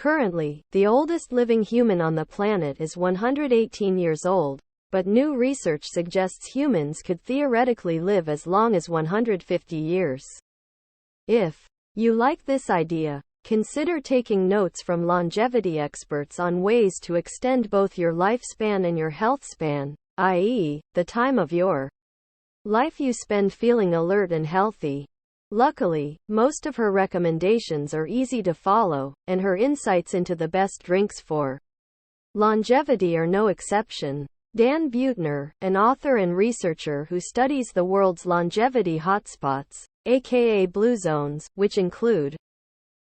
Currently, the oldest living human on the planet is 118 years old, but new research suggests humans could theoretically live as long as 150 years. If you like this idea, consider taking notes from longevity experts on ways to extend both your lifespan and your health span, i.e., the time of your life you spend feeling alert and healthy. Luckily, most of her recommendations are easy to follow, and her insights into the best drinks for longevity are no exception. Dan Buettner, an author and researcher who studies the world's longevity hotspots, aka blue zones, which include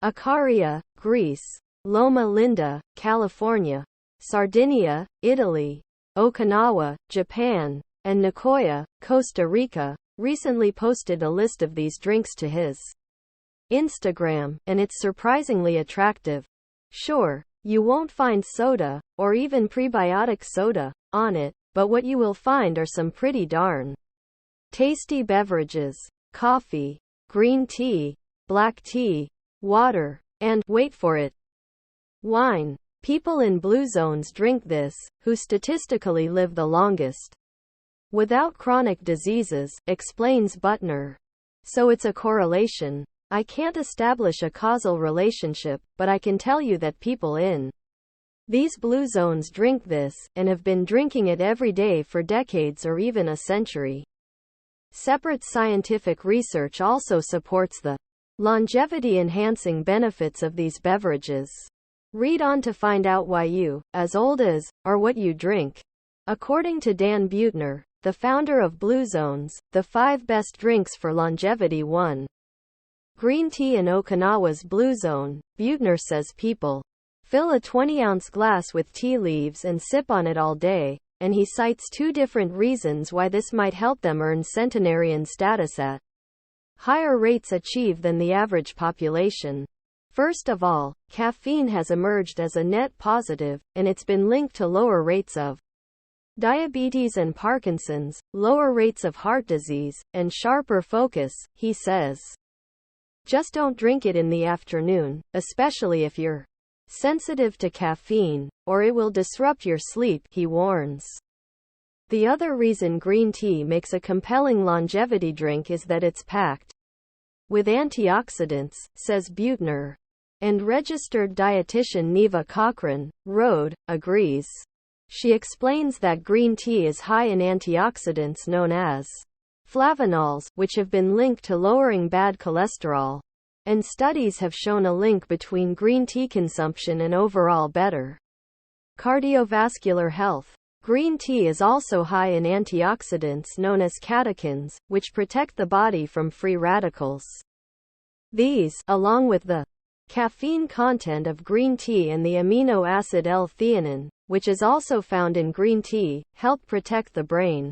Icaria, Greece; Loma Linda, California; Sardinia, Italy; Okinawa, Japan; and Nicoya, Costa Rica, recently posted a list of these drinks to his Instagram, and it's surprisingly attractive. Sure, you won't find soda, or even prebiotic soda, on it, but what you will find are some pretty darn tasty beverages: coffee, green tea, black tea, water, and, wait for it, wine. People in blue zones drink this, who statistically live the longest without chronic diseases, explains Buettner. So it's a correlation. I can't establish a causal relationship, but I can tell you that people in these blue zones drink this, and have been drinking it every day for decades or even a century. Separate scientific research also supports the longevity-enhancing benefits of these beverages. Read on to find out why you, as old as, are what you drink. According to Dan Buettner, the founder of Blue Zones, the 5 best drinks for longevity: 1. Green tea. In Okinawa's Blue Zone, Buettner says people fill a 20-ounce glass with tea leaves and sip on it all day, and he cites 2 different reasons why this might help them earn centenarian status at higher rates achieved than the average population. First of all, caffeine has emerged as a net positive, and it's been linked to lower rates of diabetes and Parkinson's, lower rates of heart disease, and sharper focus, he says. Just don't drink it in the afternoon, especially if you're sensitive to caffeine, or it will disrupt your sleep, he warns. The other reason green tea makes a compelling longevity drink is that it's packed with antioxidants, says Buettner. And registered dietitian Neva Cochran, Rhode, agrees. She explains that green tea is high in antioxidants known as flavonols, which have been linked to lowering bad cholesterol. And studies have shown a link between green tea consumption and overall better cardiovascular health. Green tea is also high in antioxidants known as catechins, which protect the body from free radicals. These, along with the caffeine content of green tea and the amino acid L-theanine, which is also found in green tea, help protect the brain.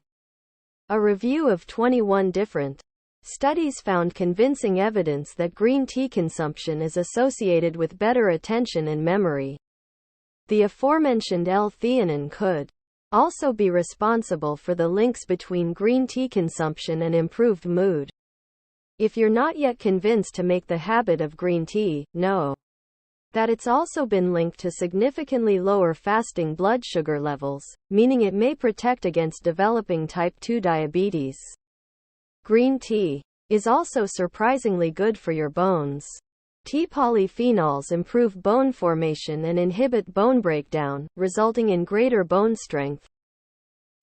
A review of 21 different studies found convincing evidence that green tea consumption is associated with better attention and memory. The aforementioned L-theanine could also be responsible for the links between green tea consumption and improved mood. If you're not yet convinced to make the habit of green tea, know that it's also been linked to significantly lower fasting blood sugar levels, meaning it may protect against developing type 2 diabetes. Green tea is also surprisingly good for your bones. Tea polyphenols improve bone formation and inhibit bone breakdown, resulting in greater bone strength,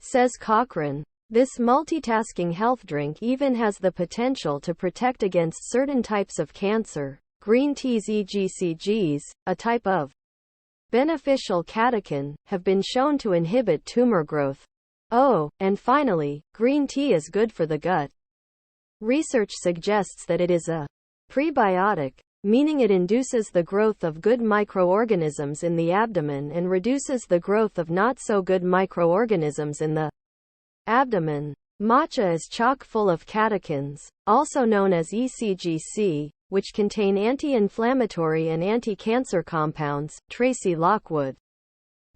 says Cochran. This multitasking health drink even has the potential to protect against certain types of cancer. Green tea's EGCGs, a type of beneficial catechin, have been shown to inhibit tumor growth. Oh, and finally, green tea is good for the gut. Research suggests that it is a prebiotic, meaning it induces the growth of good microorganisms in the abdomen and reduces the growth of not-so-good microorganisms in the abdomen. Matcha is chock full of catechins, also known as ECGC, which contain anti-inflammatory and anti-cancer compounds, Tracy Lockwood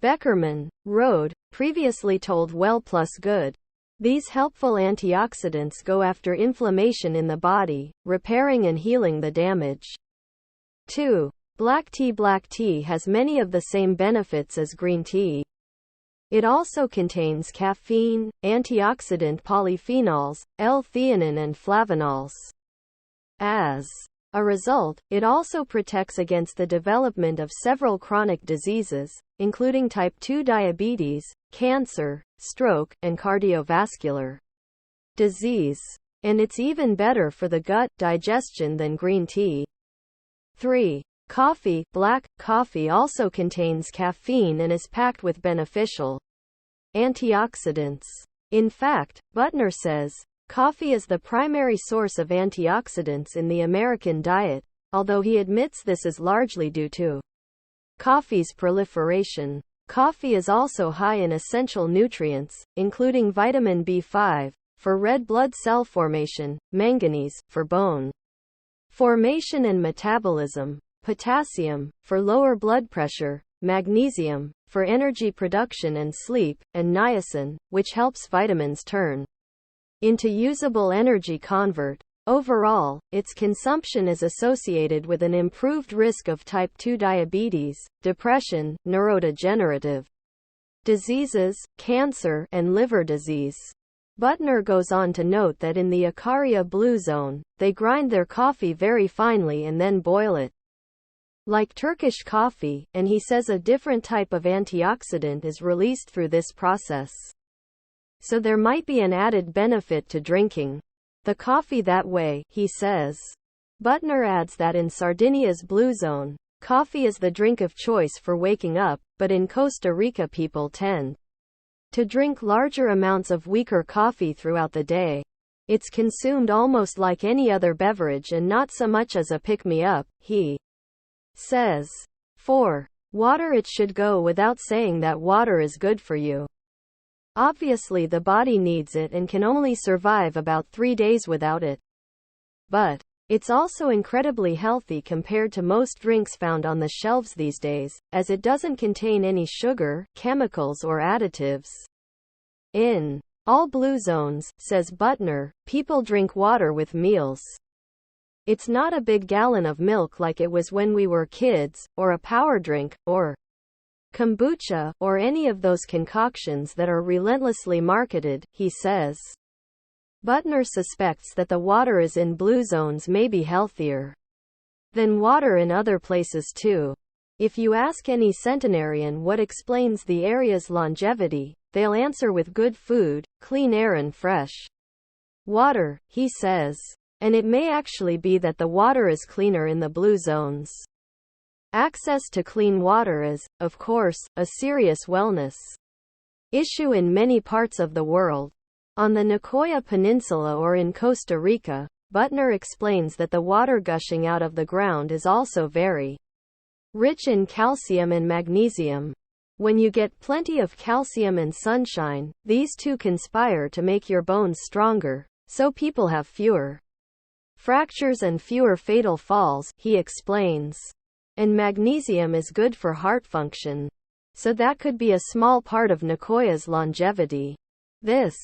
Beckerman, Rhode, previously told Well Plus Good. These helpful antioxidants go after inflammation in the body, repairing and healing the damage. 2. Black tea has many of the same benefits as green tea. It also contains caffeine, antioxidant polyphenols, L-theanine and flavonols. As a result, it also protects against the development of several chronic diseases, including type 2 diabetes, cancer, stroke, and cardiovascular disease. And it's even better for the gut digestion than green tea. 3. Coffee. Black coffee also contains caffeine and is packed with beneficial antioxidants. In fact, Butner says, coffee is the primary source of antioxidants in the American diet, although he admits this is largely due to coffee's proliferation. Coffee is also high in essential nutrients, including vitamin B5, for red blood cell formation, manganese, for bone formation and metabolism, potassium, for lower blood pressure, magnesium, for energy production and sleep, and niacin, which helps vitamins turn into usable energy convert. Overall, its consumption is associated with an improved risk of type 2 diabetes, depression, neurodegenerative diseases, cancer, and liver disease. Butner goes on to note that in the Acaria Blue Zone, they grind their coffee very finely and then boil it like Turkish coffee, and he says a different type of antioxidant is released through this process. So there might be an added benefit to drinking the coffee that way, he says. Butner adds that in Sardinia's Blue Zone, coffee is the drink of choice for waking up, but in Costa Rica people tend to drink larger amounts of weaker coffee throughout the day. It's consumed almost like any other beverage and not so much as a pick-me-up, he says. 4. Water. It should go without saying that water is good for you. Obviously the body needs it and can only survive about 3 days without it. But it's also incredibly healthy compared to most drinks found on the shelves these days, as it doesn't contain any sugar, chemicals or additives. In all blue zones, says Butner, people drink water with meals. It's not a big gallon of milk like it was when we were kids, or a power drink, or kombucha, or any of those concoctions that are relentlessly marketed, he says. Butner suspects that the water is in blue zones may be healthier than water in other places too. If you ask any centenarian what explains the area's longevity, they'll answer with good food, clean air and fresh water, he says. And it may actually be that the water is cleaner in the blue zones. Access to clean water is, of course, a serious wellness issue in many parts of the world. On the Nicoya Peninsula or in Costa Rica, Butner explains that the water gushing out of the ground is also very rich in calcium and magnesium. When you get plenty of calcium and sunshine, these two conspire to make your bones stronger, so people have fewer fractures and fewer fatal falls, he explains. And magnesium is good for heart function. So that could be a small part of Nicoya's longevity. This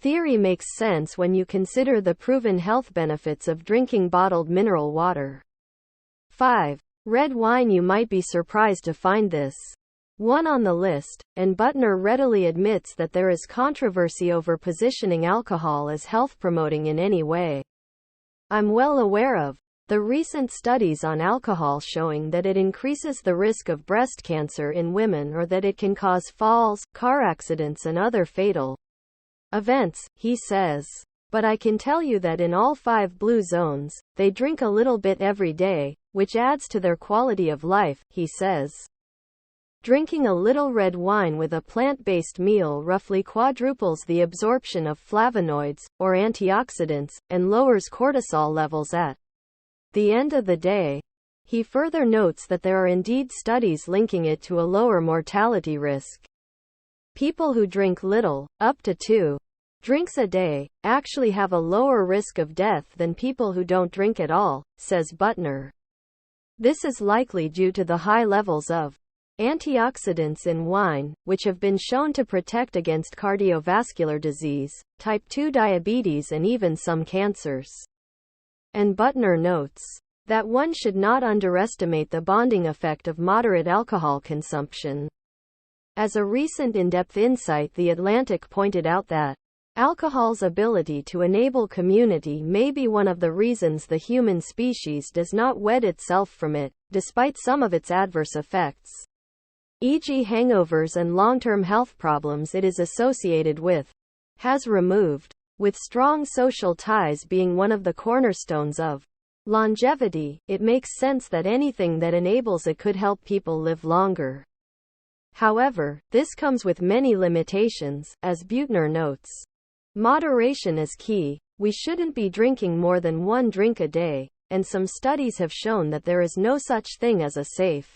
theory makes sense when you consider the proven health benefits of drinking bottled mineral water. 5. Red wine. You might be surprised to find this one on the list, and Butner readily admits that there is controversy over positioning alcohol as health-promoting in any way. I'm well aware of the recent studies on alcohol showing that it increases the risk of breast cancer in women or that it can cause falls, car accidents and other fatal events, he says. But I can tell you that in all 5 blue zones, they drink a little bit every day, which adds to their quality of life, he says. Drinking a little red wine with a plant-based meal roughly quadruples the absorption of flavonoids, or antioxidants, and lowers cortisol levels at the end of the day. He further notes that there are indeed studies linking it to a lower mortality risk. People who drink little, up to 2 drinks a day, actually have a lower risk of death than people who don't drink at all, says Butner. This is likely due to the high levels of antioxidants in wine, which have been shown to protect against cardiovascular disease, type 2 diabetes and even some cancers. And Butner notes, that one should not underestimate the bonding effect of moderate alcohol consumption. As a recent in-depth insight, The Atlantic pointed out that alcohol's ability to enable community may be one of the reasons the human species does not wed itself from it, despite some of its adverse effects, e.g. hangovers and long-term health problems it is associated with, has removed, with strong social ties being one of the cornerstones of longevity. It makes sense that anything that enables it could help people live longer. However, this comes with many limitations, as Buettner notes. Moderation is key. We shouldn't be drinking more than one drink a day, and some studies have shown that there is no such thing as a safe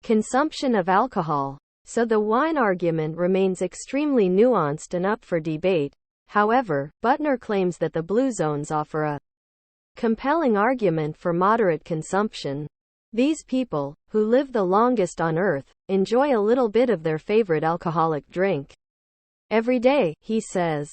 consumption of alcohol. So the wine argument remains extremely nuanced and up for debate. However, Buettner claims that the blue zones offer a compelling argument for moderate consumption. These people, who live the longest on Earth, enjoy a little bit of their favorite alcoholic drink every day, he says.